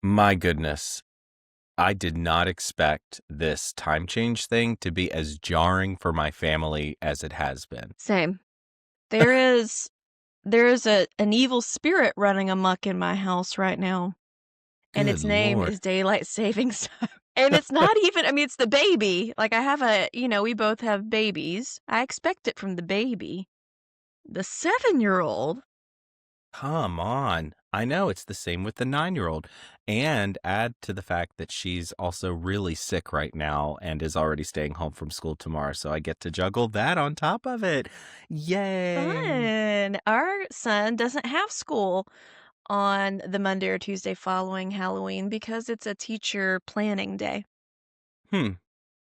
My goodness. I did not expect this time change thing to be as jarring for my family as it has been. Same. There is an evil spirit running amok in my house right now, and Good its name Lord. is daylight savings time. And it's not even, I mean, it's the baby. Like, we both have babies. I expect it from the baby. The 7-year-old. Come on. I know it's the same with the 9-year-old. And add to the fact that she's also really sick right now and is already staying home from school tomorrow. So I get to juggle that on top of it. Yay. Fun. Our son doesn't have school on the Monday or Tuesday following Halloween because it's a teacher planning day. Hmm.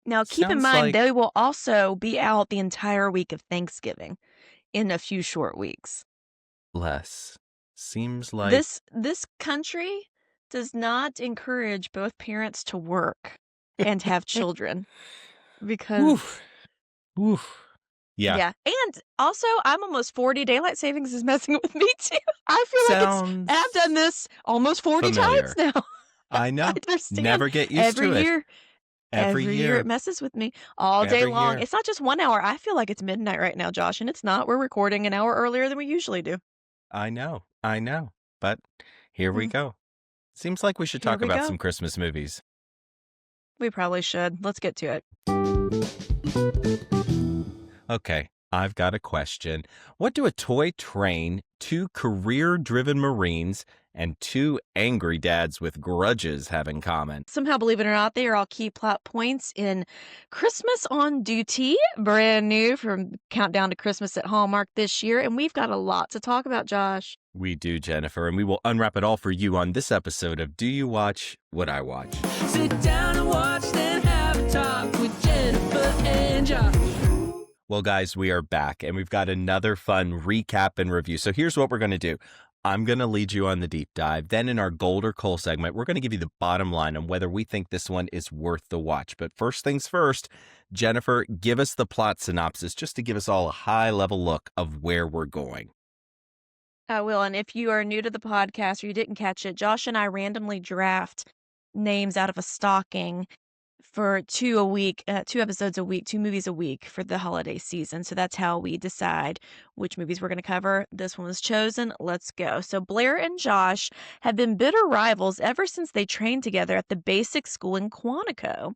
Now, keep in Sounds mind, like they will also be out the entire week of Thanksgiving in a few short weeks. less. Seems like. This country does not encourage both parents to work and have children because, Oof. Oof. Yeah. yeah. And also, I'm almost 40. Daylight savings is messing with me too. I feel like I've done Sounds this almost 40 times familiar. now. I I know. understand. Never get used Every to it. year, Every every year it year. messes with me all day Every long. year. It's not just 1 hour. I feel like it's midnight right now, Josh, and it's not. We're recording an hour earlier than we usually do. I know. I know. But here we Mm, go. Seems like we should here talk we about go. some Christmas movies. We probably should. Let's get to it. Okay, I've got a question. What do a toy train, two career-driven Marines, and two angry dads with grudges have in common? Somehow, believe it or not, they are all key plot points in Christmas on Duty, brand new from Countdown to Christmas at Hallmark this year. And we've got a lot to talk about, Josh. We do, Jennifer, and we will unwrap it all for you on this episode of Do You Watch What I Watch? Sit down and watch, then have a talk with Jennifer and Josh. Well, guys, we are back, and we've got another fun recap and review. So here's what we're going to do. I'm going to lead you on the deep dive. Then in our Gold or Coal segment, we're going to give you the bottom line on whether we think this one is worth the watch. But first things first, Jennifer, give us the plot synopsis just to give us all a high-level look of where we're going. I will. And if you are new to the podcast or you didn't catch it, Josh and I randomly draft names out of a stocking for two episodes a week, two movies a week for the holiday season. So that's how we decide which movies we're going to cover. This one was chosen. Let's go. So Blair and Josh have been bitter rivals ever since they trained together at the basic school in Quantico,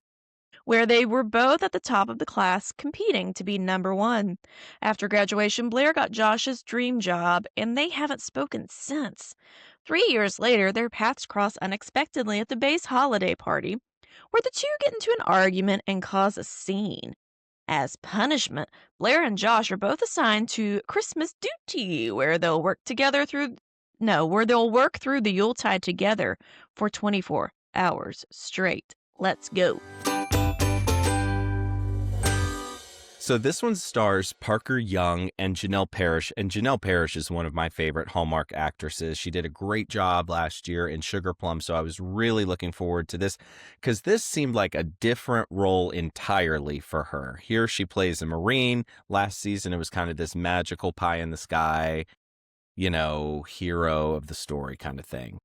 where they were both at the top of the class competing to be number one. After graduation, Blair got Josh's dream job, and they haven't spoken since. 3 years later, their paths cross unexpectedly at the base holiday party, where the two get into an argument and cause a scene. As punishment, Blair and Josh are both assigned to Christmas duty, where they'll work through the Yuletide together for 24 hours straight. Let's go. So this one stars Parker Young and Janel Parrish, and Janel Parrish is one of my favorite Hallmark actresses. She did a great job last year in Sugar Plum, so I was really looking forward to this because this seemed like a different role entirely for her. Here she plays a Marine. Last season it was kind of this magical pie in the sky, hero of the story kind of thing.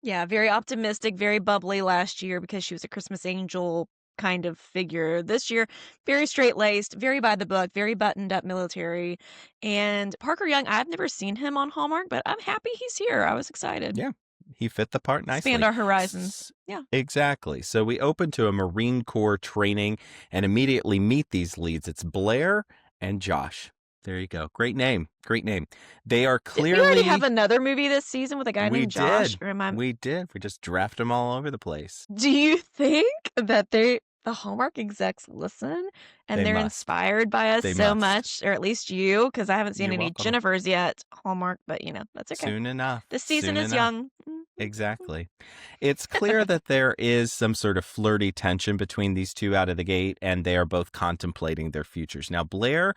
Yeah, very optimistic, very bubbly last year because she was a Christmas angel kind of figure. This year, very straight-laced, very by the book, very buttoned-up military. And Parker Young, I've never seen him on Hallmark, but I'm happy he's here. I was excited. Yeah, he fit the part nicely. Expand our horizons. Yeah. Exactly. So we open to a Marine Corps training and immediately meet these leads. It's Blair and Josh. There you go. Great name. Great name. They are clearly... Did we already have another movie this season with a guy named Josh? We did. We just draft them all over the place. Do you think that the Hallmark execs listen and they're inspired by us so much, or at least you, because I haven't seen any Jennifers yet, Hallmark, but that's okay. Soon enough. This season is young. Exactly. It's clear that there is some sort of flirty tension between these two out of the gate, and they are both contemplating their futures. Now, Blair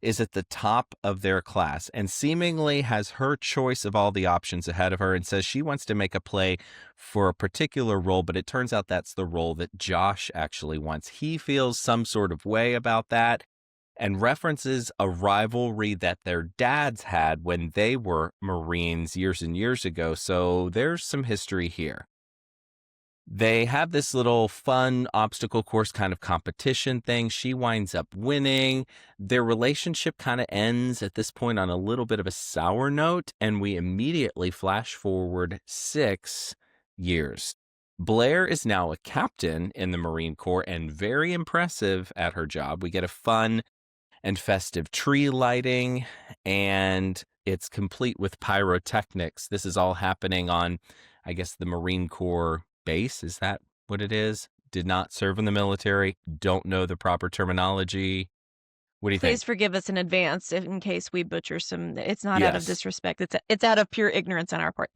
is at the top of their class and seemingly has her choice of all the options ahead of her and says she wants to make a play for a particular role, but it turns out that's the role that Josh actually wants. He feels some sort of way about that. and references a rivalry that their dads had when they were Marines years and years ago. So there's some history here. They have this little fun obstacle course kind of competition thing. She winds up winning. Their relationship kind of ends at this point on a little bit of a sour note, and we immediately flash forward 6 years. Blair is now a captain in the Marine Corps and very impressive at her job. We get a fun and festive tree lighting, and it's complete with pyrotechnics. This is all happening on, I guess, the Marine Corps base. Is that what it is? Did not serve in the military. Don't know the proper terminology. What do you think? Please forgive us in advance in case we butcher some. It's not out of Yes. disrespect. It's out of pure ignorance on our part.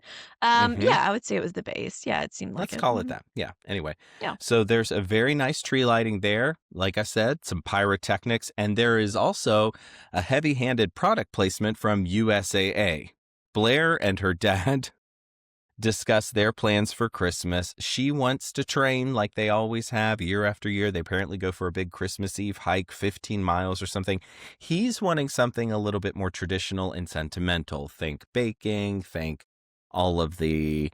Mhm. Yeah, I would say it was the base. Yeah, it seemed like Let's it. call it that. Yeah. Anyway. Yeah. So there's a very nice tree lighting there. Like I said, some pyrotechnics. And there is also a heavy-handed product placement from USAA. Blair and her dad discuss their plans for Christmas. She wants to train like they always have year after year. They apparently go for a big Christmas Eve hike, 15 miles or something. He's wanting something a little bit more traditional and sentimental. Think baking, think all of the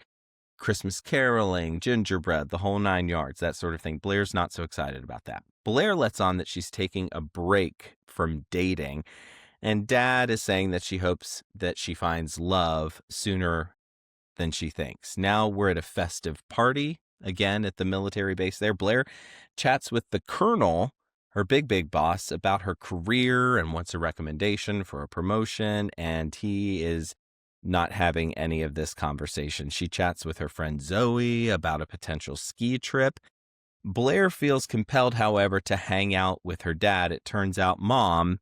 Christmas caroling, gingerbread, the whole 9 yards, that sort of thing. Blair's not so excited about that. Blair lets on that she's taking a break from dating, and Dad is saying that she hopes that she finds love sooner than she thinks. Now we're at a festive party, again at the military base there. Blair chats with the colonel, her big boss, about her career and wants a recommendation for a promotion, and he is not having any of this conversation. She chats with her friend Zoe about a potential ski trip. Blair feels compelled, however, to hang out with her dad. It turns out Mom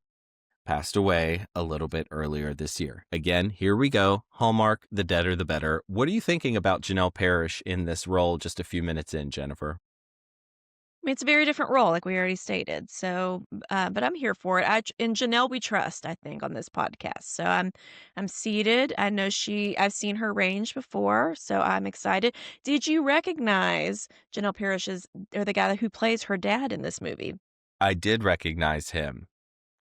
passed away a little bit earlier this year. Again, here we go. Hallmark, the deader the better. What are you thinking about Janel Parrish in this role just a few minutes in, Jennifer? I mean, it's a very different role, like we already stated. So, but I'm here for it. In Janelle, we trust. I think on this podcast. So I'm seated. I know I've seen her range before, so I'm excited. Did you recognize Janelle Parrish or the guy who plays her dad in this movie? I did recognize him.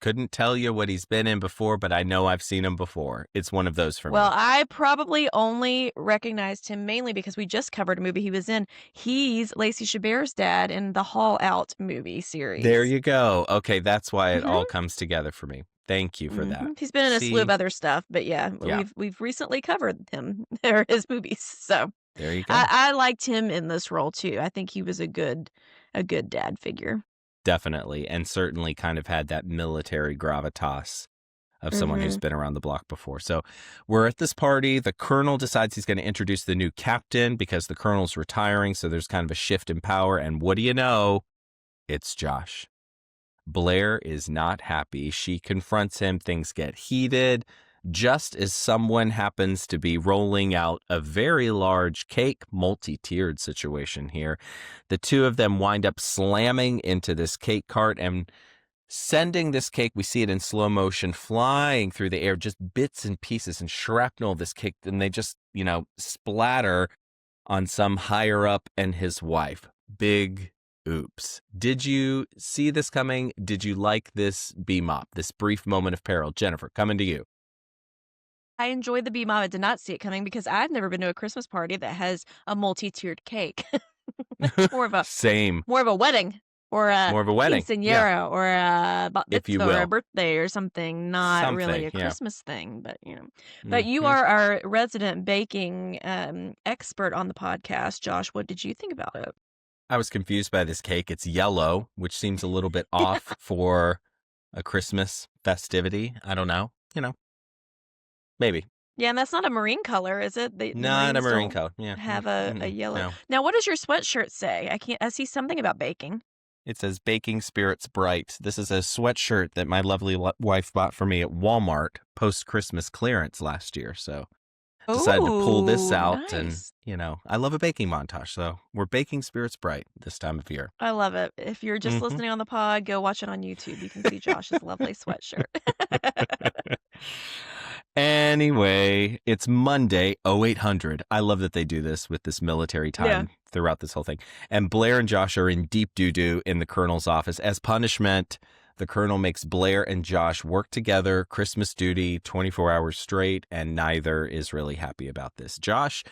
Couldn't tell you what he's been in before, but I know I've seen him before. It's one of those for me. Well, I probably only recognized him mainly because we just covered a movie he was in. He's Lacey Chabert's dad in the Haul Out movie series. There you go. Okay, that's why it all comes together for me. Thank you for that. He's been in a slew of other stuff, but yeah. We've recently covered him or his movies. So there you go. I liked him in this role too. I think he was a good dad figure. Definitely, and certainly kind of had that military gravitas of someone who's been around the block before. So we're at this party. The colonel decides he's going to introduce the new captain because the colonel's retiring, so there's kind of a shift in power. And what do you know? It's Josh. Blair is not happy. She confronts him. Things get heated. Just as someone happens to be rolling out a very large cake, multi-tiered situation here, the two of them wind up slamming into this cake cart and sending this cake, we see it in slow motion, flying through the air, just bits and pieces and shrapnel of this cake, and they just, splatter on some higher up and his wife. Big oops. Did you see this coming? Did you like this beam-up, this brief moment of peril? Jennifer, coming to you. I enjoyed the beam up. I did not see it coming because I've never been to a Christmas party that has a multi-tiered cake. more of a wedding or a quinceañera or a bat mitzvah or a birthday or something. Not really a Christmas thing, but But you are our resident baking expert on the podcast, Josh. What did you think about it? I was confused by this cake. It's yellow, which seems a little bit off for a Christmas festivity. I don't know. Maybe. Yeah, and that's not a marine color, is it? Not a marine color. Yeah. Have a yellow. No. Now, what does your sweatshirt say? I see something about baking. It says Baking Spirits Bright. This is a sweatshirt that my lovely wife bought for me at Walmart post-Christmas clearance last year. So decided to pull this out. Nice. And, I love a baking montage. So we're Baking Spirits Bright this time of year. I love it. If you're just listening on the pod, go watch it on YouTube. You can see Josh's lovely sweatshirt. Anyway, it's Monday, 0800. I love that they do this with this military time throughout this whole thing. And Blair and Josh are in deep doo-doo in the colonel's office. As punishment, The Colonel makes Blair and Josh work together, Christmas duty, 24 hours straight, and neither is really happy about this. Josh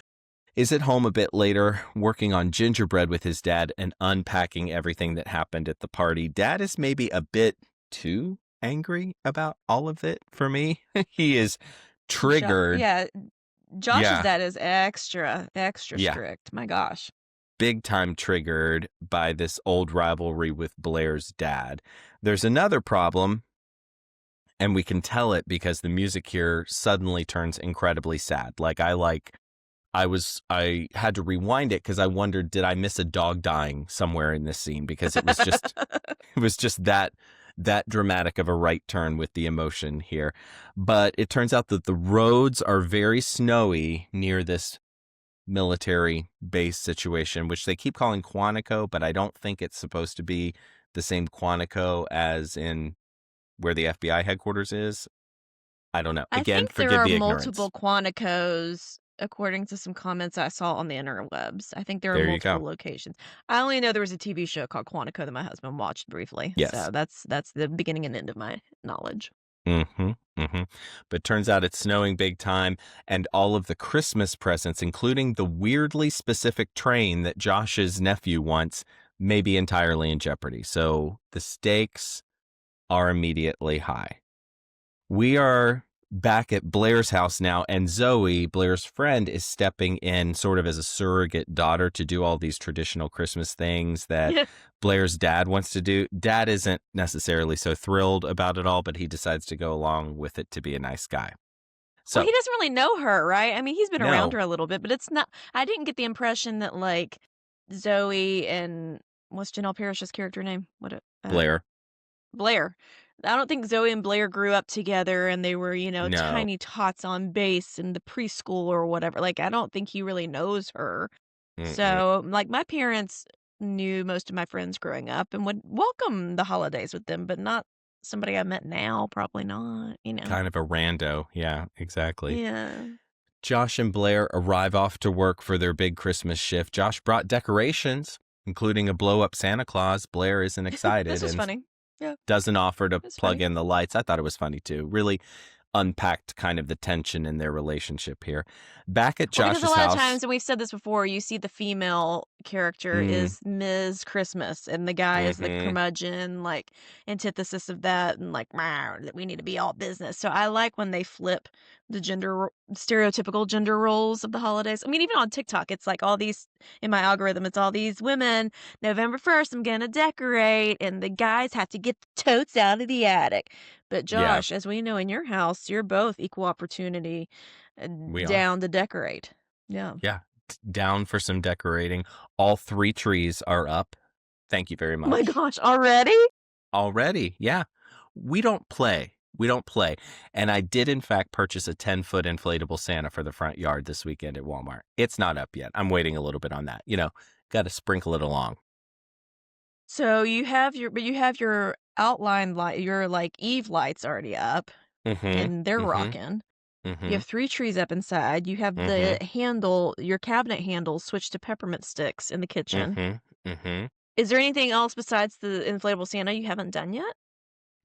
is at home a bit later, working on gingerbread with his dad and unpacking everything that happened at the party. Dad is maybe a bit too angry about all of it for me. He is triggered. Josh's dad is extra Yeah. strict. My gosh. Big time triggered by this old rivalry with Blair's dad. There's another problem, and we can tell it because the music here suddenly turns incredibly sad. I had to rewind it because I wondered, did I miss a dog dying somewhere in this scene? Because it was just that dramatic of a right turn with the emotion here. But it turns out that the roads are very snowy near this military base situation, which they keep calling Quantico, but I don't think it's supposed to be the same Quantico as in where the FBI headquarters is. I don't know. Again, I think forgive there are the ignorance. multiple Quanticos, according to some comments I saw on the interwebs. I think there are There you multiple go. locations. I only know there was a TV show called Quantico that my husband watched briefly. Yes. So that's the beginning and end of my knowledge. But turns out it's snowing big time, and all of the Christmas presents, including the weirdly specific train that Josh's nephew wants, may be entirely in jeopardy. So the stakes are immediately high. We are back at Blair's house now, and Zoe, Blair's friend, is stepping in sort of as a surrogate daughter to do all these traditional Christmas things that Blair's dad wants to do. Dad isn't necessarily so thrilled about it all, but he decides to go along with it to be a nice guy. So Well, he doesn't really know her, right? I mean, he's been around No. her a little bit, but it's not. I didn't get the impression that like Zoe and what's Janel Parrish's character name? Blair. Blair. I don't think Zoe and Blair grew up together and they were, No. tiny tots on base in the preschool or whatever. Like, I don't think he really knows her. So, like, my parents knew most of my friends growing up and would welcome the holidays with them, but not somebody I met now. Probably not, Kind of a rando. Yeah, exactly. Yeah. Josh and Blair arrive off to work for their big Christmas shift. Josh brought decorations, including a blow-up Santa Claus. Blair isn't excited. This was and funny. Yeah. doesn't offer to It's plug funny. in the lights. I thought it was funny too. Really unpacked kind of the tension in their relationship here. Back at Well, Josh's because a lot house. of times, and we've said this before, you see the female character is Ms. Christmas, and the guy is the curmudgeon, like antithesis of that, and like, that we need to be all business. So I like when they flip the stereotypical gender roles of the holidays. I mean, even on TikTok, it's like all these, in my algorithm, it's all these women, November 1st, I'm going to decorate, and the guys have to get the totes out of the attic. But Josh, as we know in your house, you're both equal opportunity down to decorate. Yeah. Yeah. Down for some decorating. All 3 trees are up. Thank you very much. Oh my gosh, already? Already. Yeah. We don't play. And I did, in fact, purchase a 10-foot inflatable Santa for the front yard this weekend at Walmart. It's not up yet. I'm waiting a little bit on that. Got to sprinkle it along. So you have your outline light, your like Eve lights already up, and they're rocking. You have 3 trees up inside. You have the handle, your cabinet handle switched to peppermint sticks in the kitchen. Is there anything else besides the inflatable Santa you haven't done yet?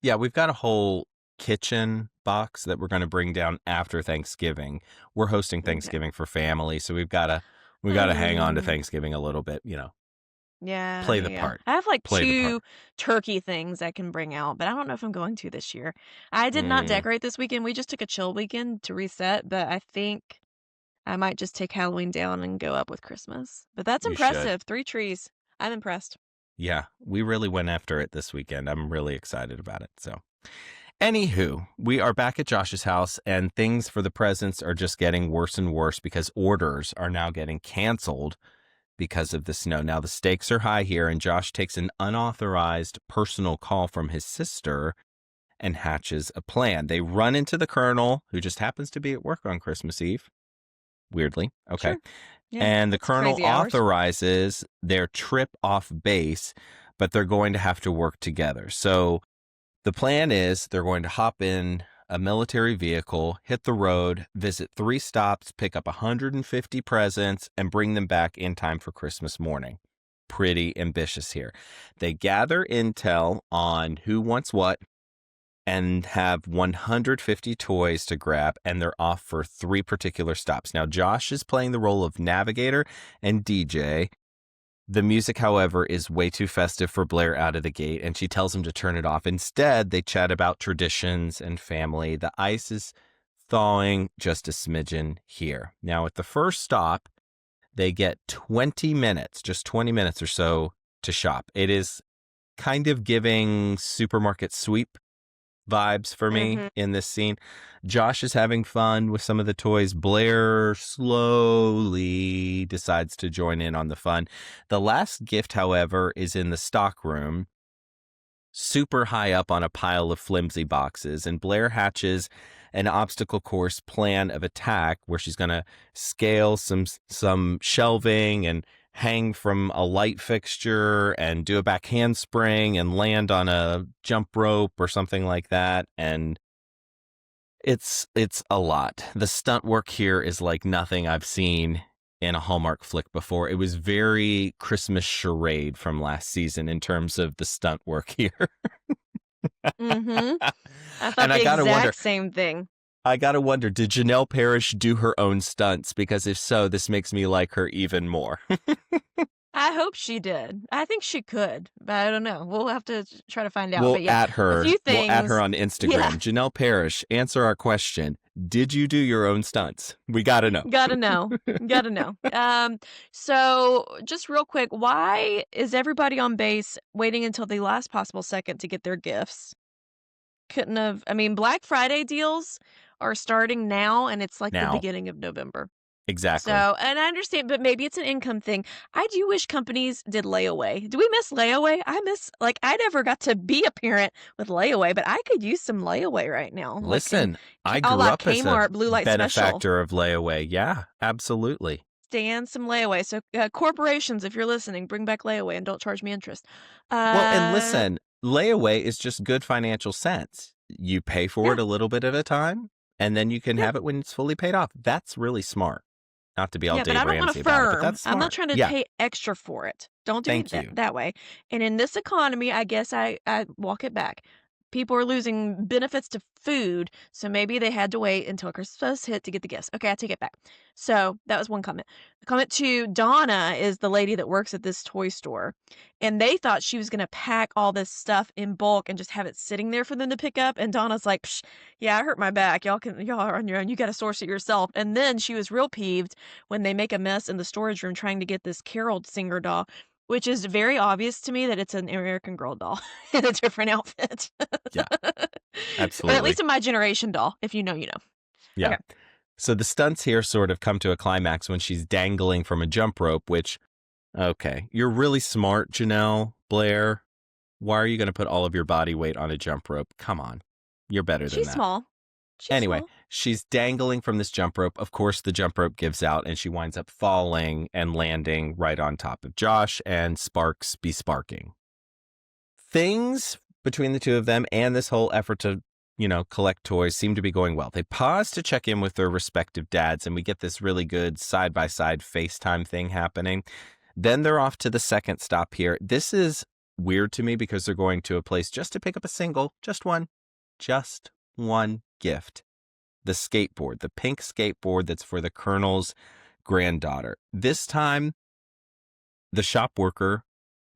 Yeah, we've got a whole kitchen box that we're going to bring down after Thanksgiving. We're hosting Thanksgiving for family, so we've got to hang on to Thanksgiving a little bit, Yeah. Play the part. I have like Play the 2 turkey things I can bring out, but I don't know if I'm going to this year. I did not decorate this weekend. We just took a chill weekend to reset, but I think I might just take Halloween down and go up with Christmas. But that's You impressive. 3 trees. I'm impressed. Yeah, we really went after it this weekend. I'm really excited about it. So, anywho, we are back at Josh's house, and things for the presents are just getting worse and worse because orders are now getting canceled because of the snow. Now, the stakes are high here, and Josh takes an unauthorized personal call from his sister and hatches a plan. They run into the Colonel, who just happens to be at work on Christmas Eve. Weirdly. Okay. Sure. Yeah, and the that's Colonel crazy hours. authorizes their trip off base, but they're going to have to work together. So the plan is they're going to hop in a military vehicle, hit the road, visit 3 stops, pick up 150 presents, and bring them back in time for Christmas morning. pretty ambitious here. They gather intel on who wants what and have 150 toys to grab, and they're off for 3 particular stops. Now, Josh is playing the role of navigator and DJ. The music, however, is way too festive for Blair out of the gate, and she tells him to turn it off. Instead, they chat about traditions and family. The ice is thawing just a smidgen here. Now, at the first stop, they get 20 minutes, just 20 minutes or so to shop. It is kind of giving supermarket sweep vibes for me in this scene. Josh is having fun with some of the toys. Blair slowly decides to join in on the fun. The last gift, however, is in the stock room, super high up on a pile of flimsy boxes, and Blair hatches an obstacle course plan of attack where she's going to scale some shelving and hang from a light fixture and do a back handspring and land on a jump rope or something like that. And it's a lot. The stunt work here is like nothing I've seen in a Hallmark flick before. It was very Christmas charade from last season in terms of the stunt work here. I thought the exact same thing. I gotta wonder, did Janel Parrish do her own stunts? Because if so, this makes me like her even more. I hope she did. I think she could, but I don't know. We'll have to try to find out. We'll but yeah, at her. A few things. We'll at her on Instagram. Yeah. Janel Parrish, answer our question. Did you do your own stunts? We gotta know. Gotta know. Gotta know. So just real quick, why is everybody on base waiting until the last possible second to get their gifts? Couldn't have. I mean, Black Friday deals are starting now, and it's like the beginning of November. Exactly. So, and I understand, but maybe it's an income thing. I do wish companies did layaway. Do we miss layaway? I never got to be a parent with layaway, but I could use some layaway right now. Listen, I grew up as a benefactor of layaway. Yeah, absolutely. Stand some layaway. So corporations, if you're listening, bring back layaway and don't charge me interest. Well, and listen, layaway is just good financial sense. You pay for it a little bit at a time, and then you can have it when it's fully paid off. That's really smart. Not to be all Dave Ramsey about it, but that's smart. I'm not trying to pay extra for it. Don't do it that way. And in this economy, I guess I walk it back. People are losing benefits to food, so maybe they had to wait until Christmas hit to get the gifts. Okay, I take it back. So that was one comment. Comment 2, Donna is the lady that works at this toy store, and they thought she was going to pack all this stuff in bulk and just have it sitting there for them to pick up. And Donna's like, yeah, I hurt my back. Y'all are on your own. You got to source it yourself. And then she was real peeved when they make a mess in the storage room trying to get this Carol singer doll, which is very obvious to me that it's an American Girl doll in a different outfit. Yeah, absolutely. Or at least in my generation doll. If you know, you know. Yeah. Okay. So the stunts here sort of come to a climax when she's dangling from a jump rope, which, okay, you're really smart, Janel, Blair. Why are you going to put all of your body weight on a jump rope? Come on. You're better than that. She's small. She's dangling from this jump rope. Of course, the jump rope gives out and she winds up falling and landing right on top of Josh, and sparks be sparking. Things between the two of them and this whole effort to, collect toys seem to be going well. They pause to check in with their respective dads, and we get this really good side-by-side FaceTime thing happening. Then they're off to the second stop here. This is weird to me because they're going to a place just to pick up just one gift. The skateboard, the pink skateboard that's for the Colonel's granddaughter. This time, the shop worker,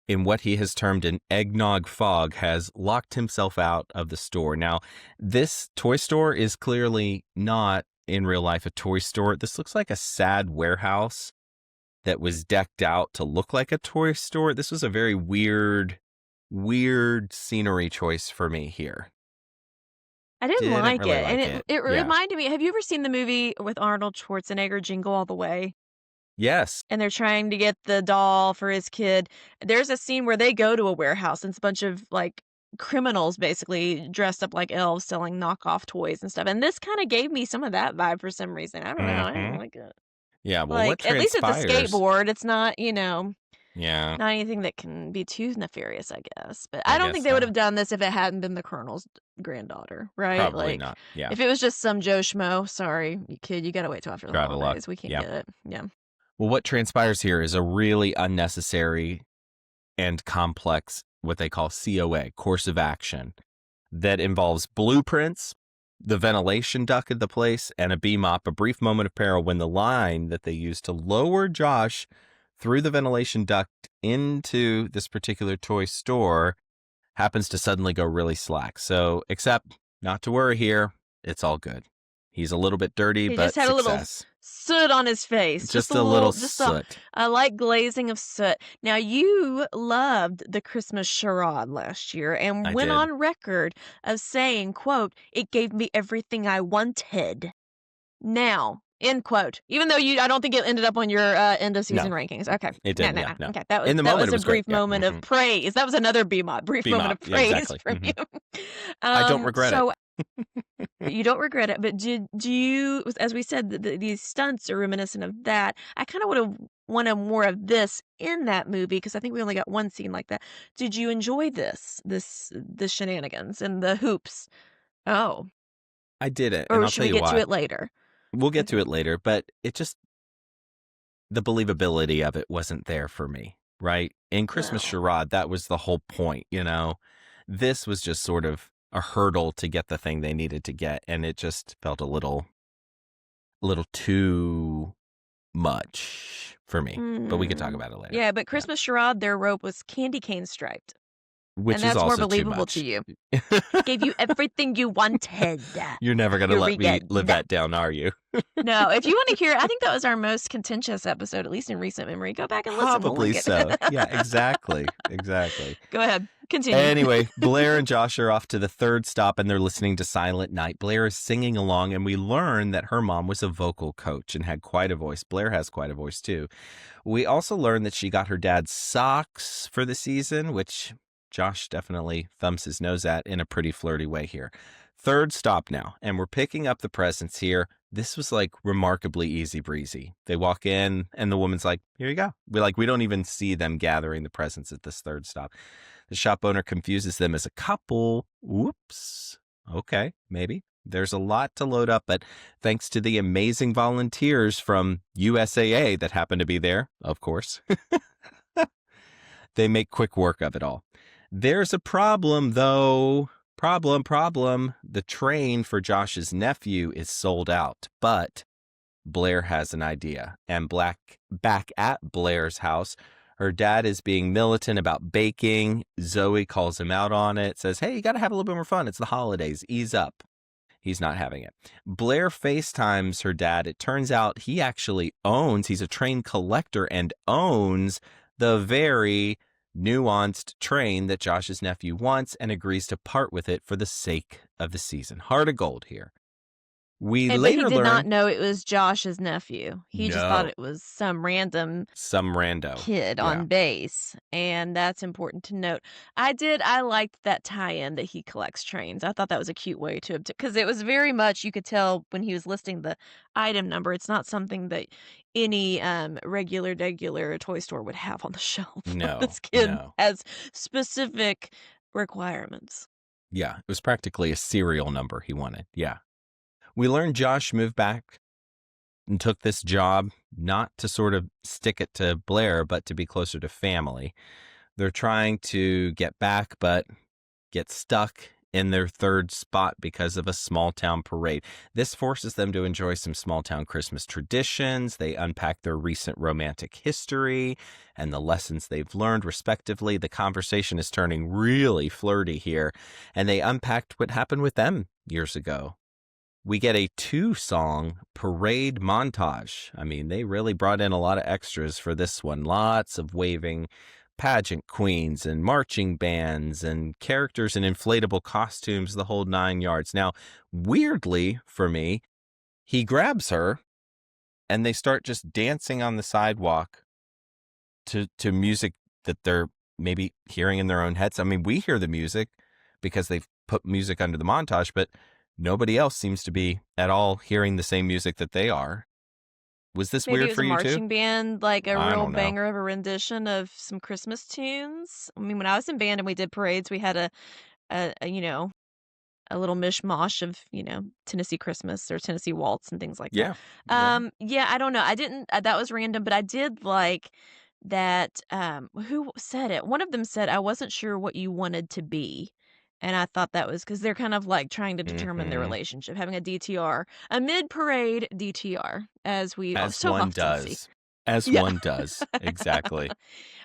in what he has termed an eggnog fog, has locked himself out of the store. Now, this toy store is clearly not, in real life, a toy store. This looks like a sad warehouse that was decked out to look like a toy store. This was a very weird scenery choice for me here. I didn't like really it. like And it reminded me, have you ever seen the movie with Arnold Schwarzenegger, Jingle All the Way? Yes. And they're trying to get the doll for his kid. There's a scene where they go to a warehouse and it's a bunch of criminals basically dressed up like elves selling knockoff toys and stuff. And this kind of gave me some of that vibe for some reason. I don't know. I didn't like it. Yeah, well, what at least it's a transpires? skateboard. It's not, Yeah, not anything that can be too nefarious, I guess. But I don't think they would have done this if it hadn't been the Colonel's granddaughter, right? probably not. Yeah. If it was just some Joe Schmo, sorry, kid, you got to wait till after the Gotta luck. holidays. We can't Yeah. get it. Yeah. Well, what transpires here is a really unnecessary and complex, what they call COA, course of action, that involves blueprints, the ventilation duct of the place, and a BMOP, a brief moment of peril, when the line that they use to lower Josh through the ventilation duct into this particular toy store happens to suddenly go really slack. So, except not to worry here, it's all good. He's a little bit dirty, He but just had success. a little soot on his face. Just a little soot. A light glazing of soot. Now, you loved the Christmas charade last year and I went did. on record of saying, quote, "It gave me everything I wanted." Now, end quote. Even though I don't think it ended up on your end of season rankings. Okay. It didn't, yeah, no. Okay. That was, In the that moment, was it was a brief great, yeah. moment of praise. That was another brief moment of praise exactly. from you. I don't regret it. You don't regret it, but do you, as we said, these stunts are reminiscent of that. I kind of would have wanted more of this in that movie because I think we only got one scene like that. Did you enjoy the shenanigans and the hoops? Oh, I did it, or and I'll should tell we you get why. to it later? We'll get to it later, but the believability of it wasn't there for me, right? In Christmas No. Charade, that was the whole point, This was just sort of a hurdle to get the thing they needed to get, and it just felt a little too much for me. But we could talk about it later. Yeah, but Christmas Charade, their rope was candy cane striped. Which and is that's more also believable too to you. much. Gave you everything you wanted. You're never going to let me live that down, are you? No, if you want to hear, I think that was our most contentious episode, at least in recent memory. Go back and listen. Probably so. Yeah, exactly. Go ahead. Continue. Anyway, Blair and Josh are off to the third stop and they're listening to Silent Night. Blair is singing along and we learn that her mom was a vocal coach and had quite a voice. Blair has quite a voice too. We also learn that she got her dad's socks for the season, which Josh definitely thumbs his nose at in a pretty flirty way here. Third stop now, and we're picking up the presents here. This was like remarkably easy breezy. They walk in and the woman's like, "Here you go." We don't even see them gathering the presents at this third stop. The shop owner confuses them as a couple. Whoops. Okay, maybe. There's a lot to load up, but thanks to the amazing volunteers from USAA that happen to be there, of course, they make quick work of it all. There's a problem, though. Problem. The train for Josh's nephew is sold out, but Blair has an idea. And back at Blair's house, her dad is being militant about baking. Zoe calls him out on it, says, "Hey, you got to have a little bit more fun. It's the holidays. Ease up." He's not having it. Blair FaceTimes her dad. It turns out he's a train collector and owns the very nuanced train that Josh's nephew wants and agrees to part with it for the sake of the season. Heart of gold here. But he did not know it was Josh's nephew. He just thought it was some rando kid on base. And that's important to note. I liked that tie-in that he collects trains. I thought that was a cute way to, because it was very much, you could tell when he was listing the item number, it's not something that any regular toy store would have on the shelf. No. This kid has specific requirements. Yeah, it was practically a serial number he wanted. Yeah. We learned Josh moved back and took this job not to sort of stick it to Blair, but to be closer to family. They're trying to get back, but get stuck in their third spot because of a small town parade. This forces them to enjoy some small town Christmas traditions. They unpack their recent romantic history and the lessons they've learned, respectively. The conversation is turning really flirty here, and they unpacked what happened with them years ago. We get a 2-song parade montage. I mean, they really brought in a lot of extras for this one. Lots of waving pageant queens and marching bands and characters in inflatable costumes, the whole 9 yards. Now, weirdly for me, he grabs her and they start just dancing on the sidewalk to music that they're maybe hearing in their own heads. I mean, we hear the music because they've put music under the montage, but nobody else seems to be at all hearing the same music that they are. Was this weird for you too? Maybe it was a marching band, like a real banger of a rendition of some Christmas tunes. I mean, when I was in band and we did parades, we had a little mishmash of, Tennessee Christmas or Tennessee Waltz and things like that. Yeah, I don't know. I didn't, that was random, but I did like that who said it? One of them said, "I wasn't sure what you wanted to be." And I thought that was because they're kind of like trying to determine their Mm-hmm. relationship, having a DTR, a mid-parade DTR, as we As so one often see. does. As Yeah. one does. Exactly.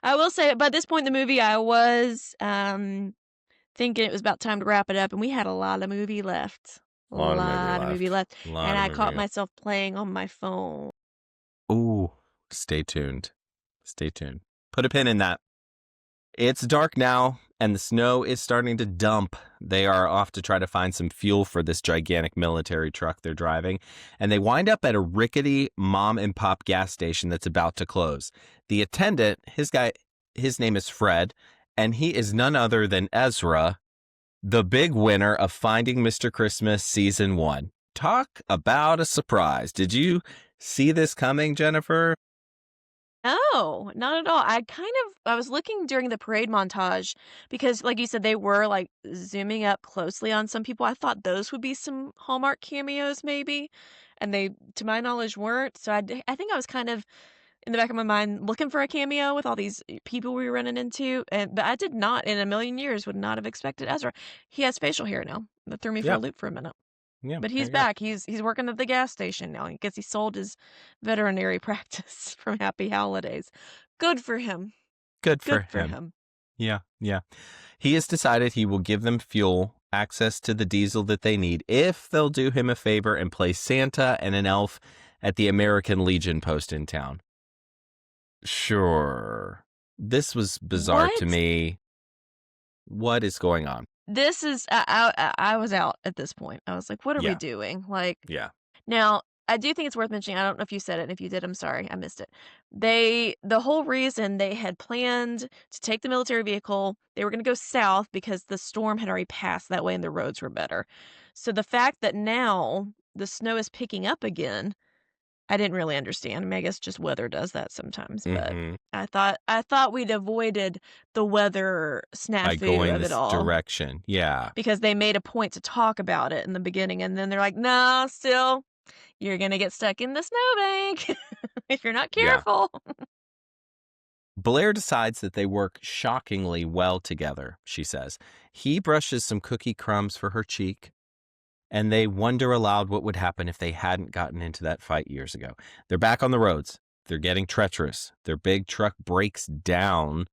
I will say by this point in the movie, I was thinking it was about time to wrap it up, and we had a lot of movie left. A A lot of movie lot of movie left. left. A lot And of I caught movie. myself playing on my phone. Ooh, stay tuned. Stay tuned. Put a pin in that. It's dark now, and the snow is starting to dump. They are off to try to find some fuel for this gigantic military truck they're driving, and they wind up at a rickety mom and pop gas station that's about to close. The attendant, his name is Fred, and he is none other than Ezra, the big winner of Finding Mr. Christmas Season 1. Talk about a surprise. Did you see this coming, Jennifer? No, not at all. I was looking during the parade montage because, like you said, they were like zooming up closely on some people. I thought those would be some Hallmark cameos, maybe, and they, to my knowledge, weren't. So I think I was kind of in the back of my mind looking for a cameo with all these people we were running into, but I did not, in a million years, would not have expected Ezra. He has facial hair now. That threw me for a Yeah. loop for a minute. Yeah, But there he's you go. back. He's working at the gas station now. I guess he sold his veterinary practice from Happy Holidays. Good for him. Good for Good for him. him. Yeah, yeah. He has decided he will give them fuel, access to the diesel that they need, if they'll do him a favor and play Santa and an elf at the American Legion post in town. Sure. This was bizarre to What? me. What is going on? This is I was out at this point. I was like, what are we Yeah. doing? Like, Yeah. now, I do think it's worth mentioning. I don't know if you said it, and if you did, I'm sorry, I missed it. The whole reason they had planned to take the military vehicle, they were going to go south because the storm had already passed that way and the roads were better. So the fact that now the snow is picking up again, I didn't really understand. I mean, I guess just weather does that sometimes, but Mhm. I thought we'd avoided the weather By snafu going of it this all direction. Yeah. because they made a point to talk about it in the beginning, and then they're like, "No, still, you're gonna get stuck in the snowbank if you're not Yeah. careful." Blair decides that they work shockingly well together, she says. He brushes some cookie crumbs for her cheek, and they wonder aloud what would happen if they hadn't gotten into that fight years ago. They're back on the roads. They're getting treacherous. Their big truck breaks down.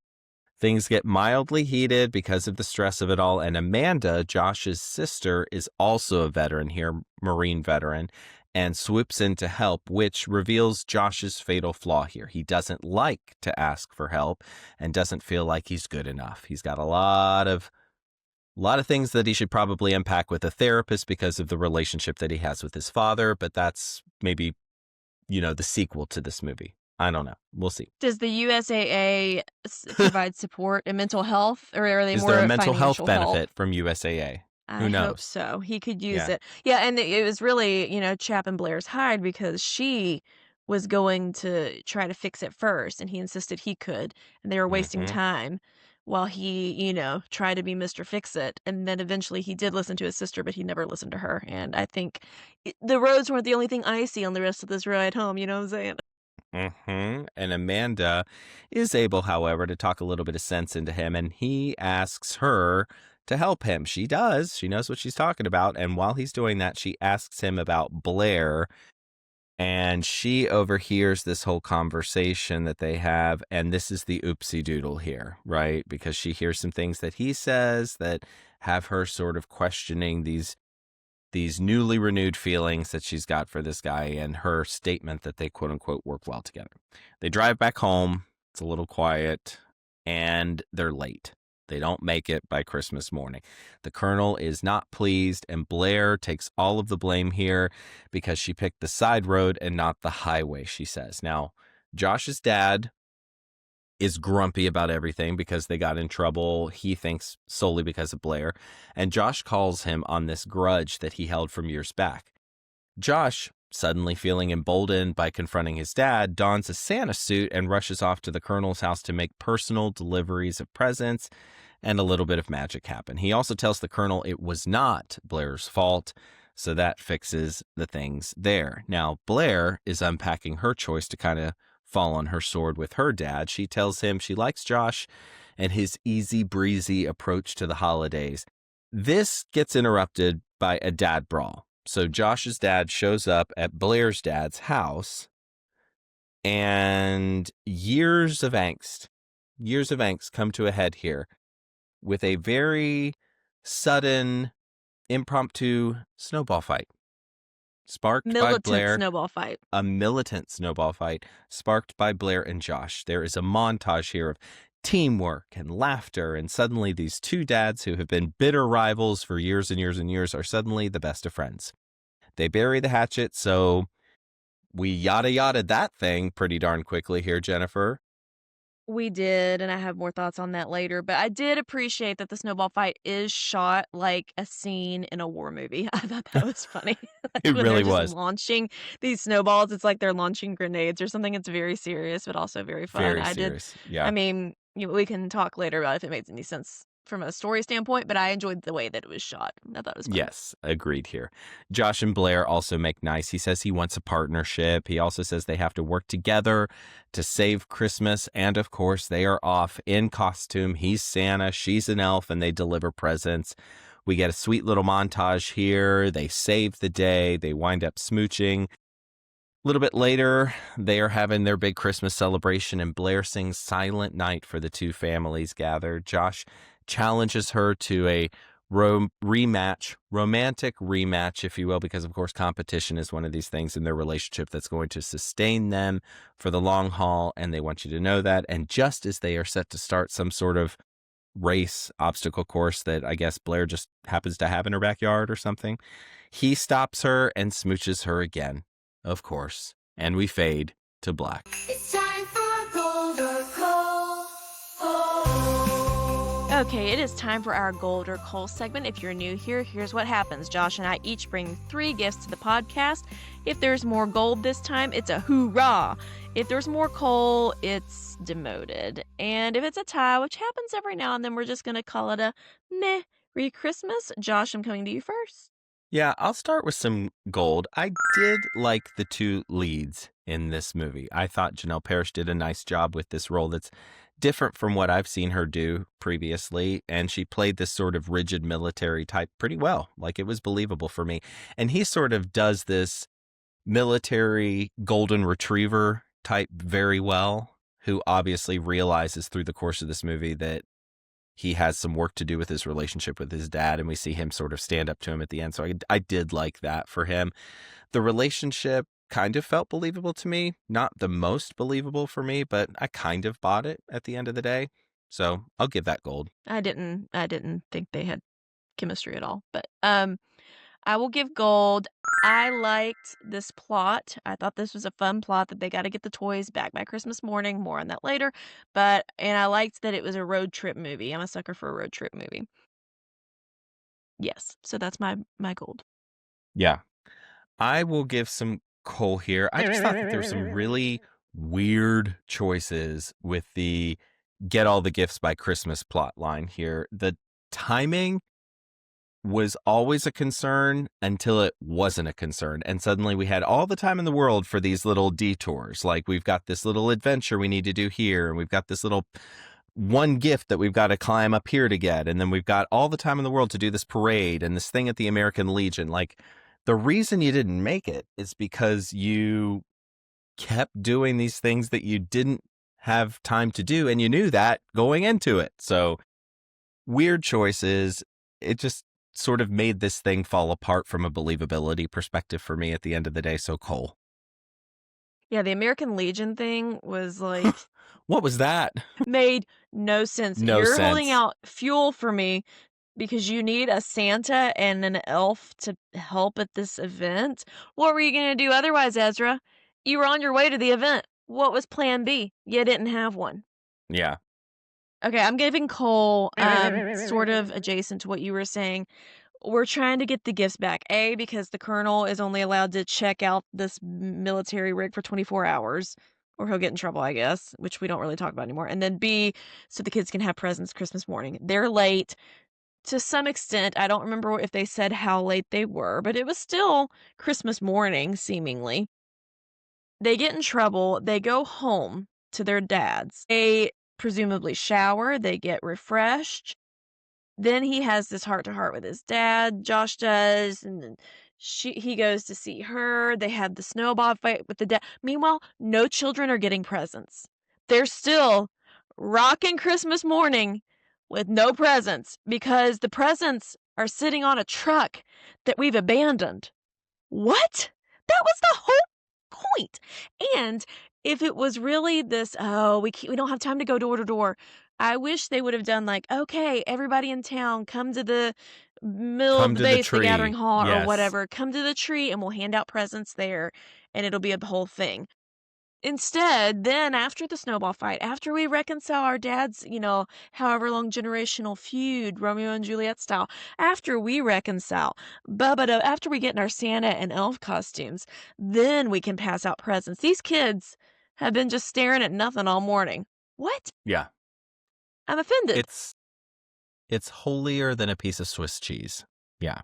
Things get mildly heated because of the stress of it all. And Amanda, Josh's sister, is also a veteran here, Marine veteran, and swoops in to help, which reveals Josh's fatal flaw here. He doesn't like to ask for help and doesn't feel like he's good enough. He's got a lot of things that he should probably unpack with a therapist because of the relationship that he has with his father, but that's maybe, the sequel to this movie. I don't know. We'll see. Does the USAA provide support in mental health, or are they Is more there a of mental health financial help? benefit from USAA? I Who hope knows? so. He could use Yeah. it. Yeah, and it was really, chapping Blair's hide because she was going to try to fix it first, and he insisted he could, and they were wasting Mhm. time while he, tried to be Mr. Fix-It. And then eventually he did listen to his sister, but he never listened to her. And I think the roads weren't the only thing icy on the rest of this ride home, you know what I'm saying? And Amanda is able, however, to talk a little bit of sense into him, and he asks her to help him. She does. She knows what she's talking about. And while he's doing that, she asks him about Blair, and she overhears this whole conversation that they have. And this is the oopsie doodle here, right? Because she hears some things that he says that have her sort of questioning these newly renewed feelings that she's got for this guy and her statement that they quote unquote work well together. They drive back home. It's a little quiet and they're late. They don't make it by Christmas morning. The Colonel is not pleased, and Blair takes all of the blame here because she picked the side road and not the highway, she says. Now, Josh's dad is grumpy about everything because they got in trouble, he thinks solely because of Blair, and Josh calls him on this grudge that he held from years back. Josh, suddenly feeling emboldened by confronting his dad, dons a Santa suit and rushes off to the Colonel's house to make personal deliveries of presents and a little bit of magic happen. He also tells the Colonel it was not Blair's fault, so that fixes the things there. Now, Blair is unpacking her choice to kind of fall on her sword with her dad. She tells him she likes Josh and his easy breezy approach to the holidays. This gets interrupted by a dad brawl. So Josh's dad shows up at Blair's dad's house, and years of angst come to a head here with a very sudden, impromptu snowball fight. Sparked by Blair. Snowball fight. A militant snowball fight sparked by Blair and Josh. There is a montage here of teamwork and laughter, and suddenly these two dads who have been bitter rivals for years and years and years are suddenly the best of friends. They bury the hatchet, so we yada-yada'd that thing pretty darn quickly here, Jennifer. We did, and I have more thoughts on that later, but I did appreciate that the snowball fight is shot like a scene in a war movie. I thought that was funny. Like It when really they're just was. launching these snowballs, it's like they're launching grenades or something. It's very serious, but also very fun. Very serious. Yeah. I mean, we can talk later about if it makes any sense from a story standpoint, but I enjoyed the way that it was shot. I thought it was fun. Yes, agreed here. Josh and Blair also make nice. He says he wants a partnership. He also says they have to work together to save Christmas. And of course, they are off in costume. He's Santa, she's an elf, and they deliver presents. We get a sweet little montage here. They save the day. They wind up smooching. A little bit later, they are having their big Christmas celebration, and Blair sings Silent Night for the two families gathered. Josh challenges her to a romantic rematch, if you will, because of course competition is one of these things in their relationship that's going to sustain them for the long haul, and they want you to know that. And just as they are set to start some sort of race obstacle course that I guess Blair just happens to have in her backyard or something, he stops her and smooches her again, of course, and we fade to black. It's time for gold or coal. Okay, it is time for our Gold or Coal segment. If you're new here, here's what happens. Josh and I each bring 3 gifts to the podcast. If there's more gold this time, it's a hoorah. If there's more coal, it's demoted. And if it's a tie, which happens every now and then, we're just going to call it a Merry Christmas. Josh, I'm coming to you first. Yeah, I'll start with some gold. I did like the 2 leads in this movie. I thought Janel Parrish did a nice job with this role that's different from what I've seen her do previously, and she played this sort of rigid military type pretty well. Like, it was believable for me. And he sort of does this military golden retriever type very well, who obviously realizes through the course of this movie that he has some work to do with his relationship with his dad, and we see him sort of stand up to him at the end. So I did like that for him. The relationship kind of felt believable to me. Not the most believable for me, but I kind of bought it at the end of the day. So I'll give that gold. I didn't think they had chemistry at all, but I will give gold. I liked this plot. I thought this was a fun plot that they got to get the toys back by Christmas morning. More on that later. And I liked that it was a road trip movie. I'm a sucker for a road trip movie. Yes, so that's my gold. Yeah. I will give some coal here. I just thought that there were some really weird choices with the get all the gifts by Christmas plot line here. The timing was always a concern until it wasn't a concern. And suddenly we had all the time in the world for these little detours. Like, we've got this little adventure we need to do here, and we've got this little one gift that we've got to climb up here to get. And then we've got all the time in the world to do this parade and this thing at the American Legion. Like, the reason you didn't make it is because you kept doing these things that you didn't have time to do, and you knew that going into it. So, weird choices. It just sort of made this thing fall apart from a believability perspective for me at the end of the day. So, coal. Yeah, the American Legion thing was like What was that? made no sense. No You're holding sense. out fuel for me because you need a Santa and an elf to help at this event. What were you going to do otherwise, Ezra? You were on your way to the event. What was plan B? You didn't have one. Yeah. Okay, I'm giving Cole sort of adjacent to what you were saying. We're trying to get the gifts back. A, because the colonel is only allowed to check out this military rig for 24 hours, or he'll get in trouble, I guess, which we don't really talk about anymore. And then B, so the kids can have presents Christmas morning. They're late to some extent. I don't remember if they said how late they were, but it was still Christmas morning, seemingly. They get in trouble. They go home to their dads. They presumably shower. They get refreshed. Then he has this heart-to-heart with his dad, Josh does, and then he goes to see her. They have the snowball fight with the dad. Meanwhile, no children are getting presents. They're still rocking Christmas morning with no presents because the presents are sitting on a truck that we've abandoned. What? That was the whole point. And if it was really this, we don't have time to go door to door. I wish they would have done like, okay, everybody in town, come to the middle Come of the to the base, the gathering tree. hall or Yes. whatever. Come to the tree and we'll hand out presents there and it'll be a whole thing. Instead, then after the snowball fight, after we reconcile our dad's, however long generational feud, Romeo and Juliet style, after we reconcile, after we get in our Santa and elf costumes, then we can pass out presents. These kids have been just staring at nothing all morning. What? Yeah. I'm offended. It's holier than a piece of Swiss cheese. Yeah.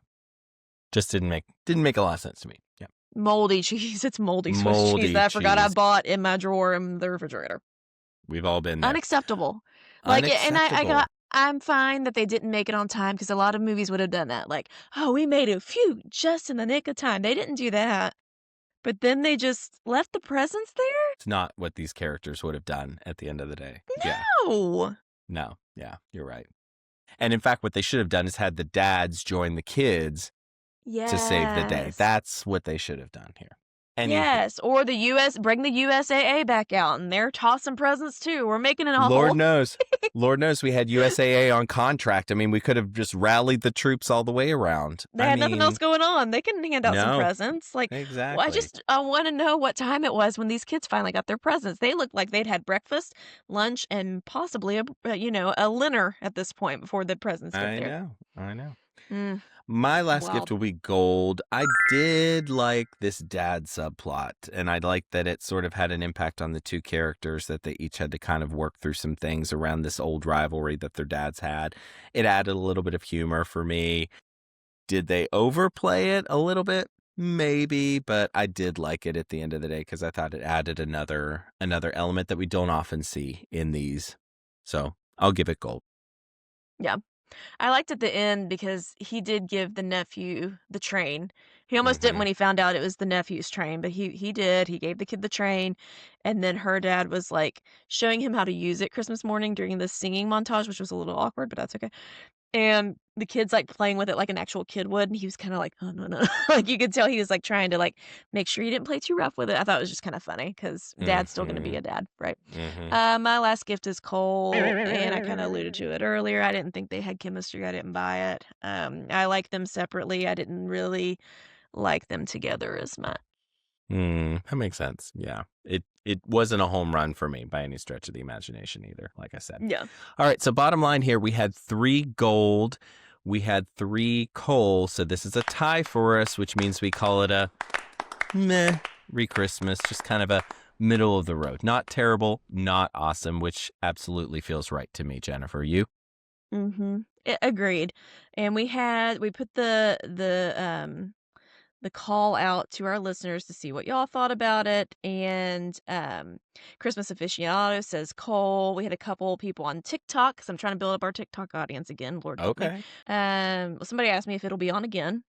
Just didn't make a lot of sense to me. Yeah. Moldy cheese. It's moldy Swiss cheese that I forgot I bought in my drawer in the refrigerator. We've all been there. Unacceptable. Unacceptable. And I'm fine that they didn't make it on time because a lot of movies would have done that. Like, oh, we made a few just in the nick of time. They didn't do that. But then they just left the presents there? It's not what these characters would have done at the end of the day. No. Yeah. No. Yeah, you're right. And in fact, what they should have done is had the dads join the kids to save the day. That's what they should have done here. Yes, or bring the USAA back out, and they're tossing presents too. We're making it all. Lord knows we had USAA on contract. I mean, we could have just rallied the troops all the way around. They had nothing else going on. They can hand out some presents. Like, exactly. Well, I want to know what time it was when these kids finally got their presents. They looked like they'd had breakfast, lunch, and possibly a dinner at this point before the presents get there. I know. Mm. My last gift will be gold. I did like this dad subplot, and I liked that it sort of had an impact on the two characters, that they each had to kind of work through some things around this old rivalry that their dads had. It added a little bit of humor for me. Did they overplay it a little bit? Maybe, but I did like it at the end of the day because I thought it added another element that we don't often see in these. So I'll give it gold. Yeah. I liked at the end because he did give the nephew the train. He almost didn't when he found out it was the nephew's train, but he did. He gave the kid the train, and then her dad was like showing him how to use it Christmas morning during the singing montage, which was a little awkward, but that's okay. And the kid's like playing with it like an actual kid would, and he was kind of like, oh no. Like you could tell he was like trying to like make sure he didn't play too rough with it. I thought it was just kind of funny because dad's still going to be a dad, right? My last gift is Cole, and I kind of alluded to it earlier. I didn't think they had chemistry. I didn't buy it. I like them separately. I didn't really like them together as much. That makes sense. Yeah. It wasn't a home run for me by any stretch of the imagination either, like I said. Yeah. All right. So bottom line here, we had 3 gold. We had 3 coal. So this is a tie for us, which means we call it a meh re-Christmas, just kind of a middle of the road. Not terrible, not awesome, which absolutely feels right to me, Jennifer. You? Agreed. And we put the call out to our listeners to see what y'all thought about it. And Christmas Aficionado says Cole. We had a couple people on TikTok because I'm trying to build up our TikTok audience again. Lord help me. Somebody asked me if it'll be on again.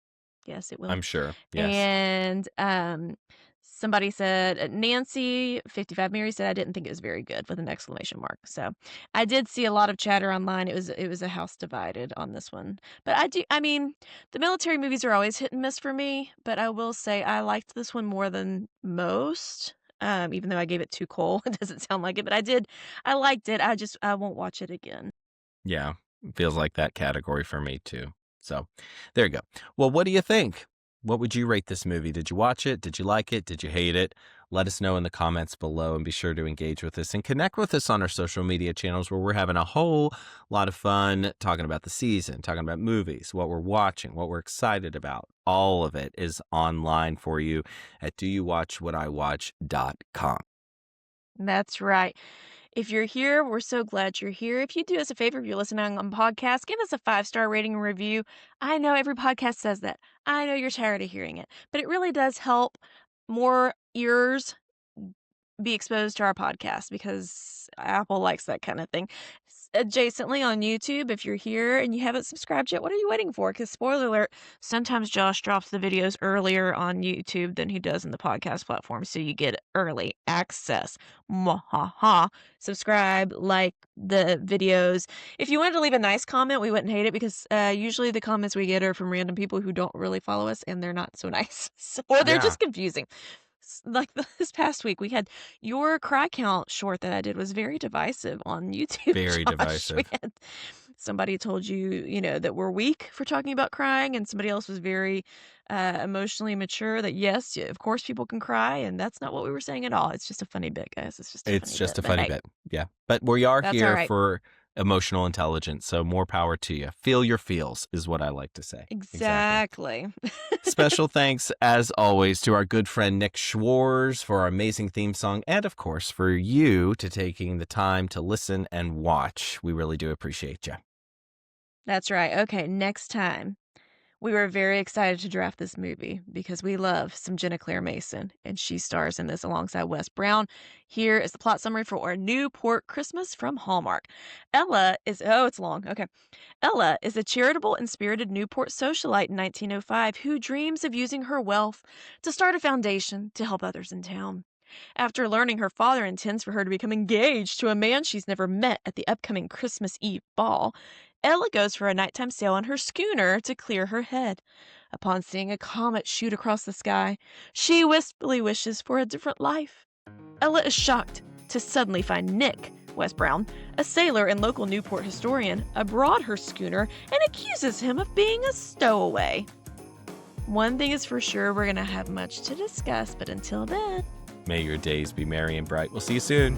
Yes, it will. I'm sure. Yes. And somebody said, Nancy 55 Mary said, I didn't think it was very good with an exclamation mark. So I did see a lot of chatter online. It was a house divided on this one. But the military movies are always hit and miss for me. But I will say I liked this one more than most. Even though I gave it 2 coal. It doesn't sound like it, but I liked it. I won't watch it again. Yeah, it feels like that category for me too. So there you go. Well, what do you think? What would you rate this movie? Did you watch it? Did you like it? Did you hate it? Let us know in the comments below, and be sure to engage with us and connect with us on our social media channels, where we're having a whole lot of fun talking about the season, talking about movies, what we're watching, what we're excited about. All of it is online for you at doyouwatchwhatiwatch.com. That's right. If you're here, we're so glad you're here. If you do us a favor, if you're listening on podcast, give us a 5-star rating and review. I know every podcast says that. I know you're tired of hearing it, but it really does help more ears be exposed to our podcast because Apple likes that kind of thing. Adjacently on YouTube, if you're here and you haven't subscribed yet, what are you waiting for? Because spoiler alert, sometimes Josh drops the videos earlier on YouTube than he does in the podcast platform, so you get early access. Mwahaha. Subscribe, like the videos. If you wanted to leave a nice comment, we wouldn't hate it because usually the comments we get are from random people who don't really follow us and they're not so nice. Or they're Yeah. just confusing. Like this past week, we had your cry count short that I did was very divisive on YouTube. Very Josh. divisive. We had, somebody told you, that we're weak for talking about crying, and somebody else was very emotionally mature that, yes, of course people can cry, and that's not what we were saying at all. It's just a funny bit, guys. It's just a It's funny just bit. a funny bit. Yeah. But we are That's here all right. for emotional intelligence, so more power to you. Feel your feels is what I like to say. Exactly. Special thanks, as always, to our good friend Nick Schwartz for our amazing theme song, and of course, for you to taking the time to listen and watch. We really do appreciate you. That's right. Okay, next time. We were very excited to draft this movie because we love some Jenna Claire Mason, and she stars in this alongside Wes Brown. Here is the plot summary for our Newport Christmas from Hallmark. Ella is, it's long, okay. Ella is a charitable and spirited Newport socialite in 1905 who dreams of using her wealth to start a foundation to help others in town. After learning her father intends for her to become engaged to a man she's never met at the upcoming Christmas Eve ball, Ella goes for a nighttime sail on her schooner to clear her head. Upon seeing a comet shoot across the sky, she wistfully wishes for a different life. Ella is shocked to suddenly find Nick, Wes Brown, a sailor and local Newport historian, aboard her schooner and accuses him of being a stowaway. One thing is for sure, we're going to have much to discuss, but until then, May your days be merry and bright. We'll see you soon.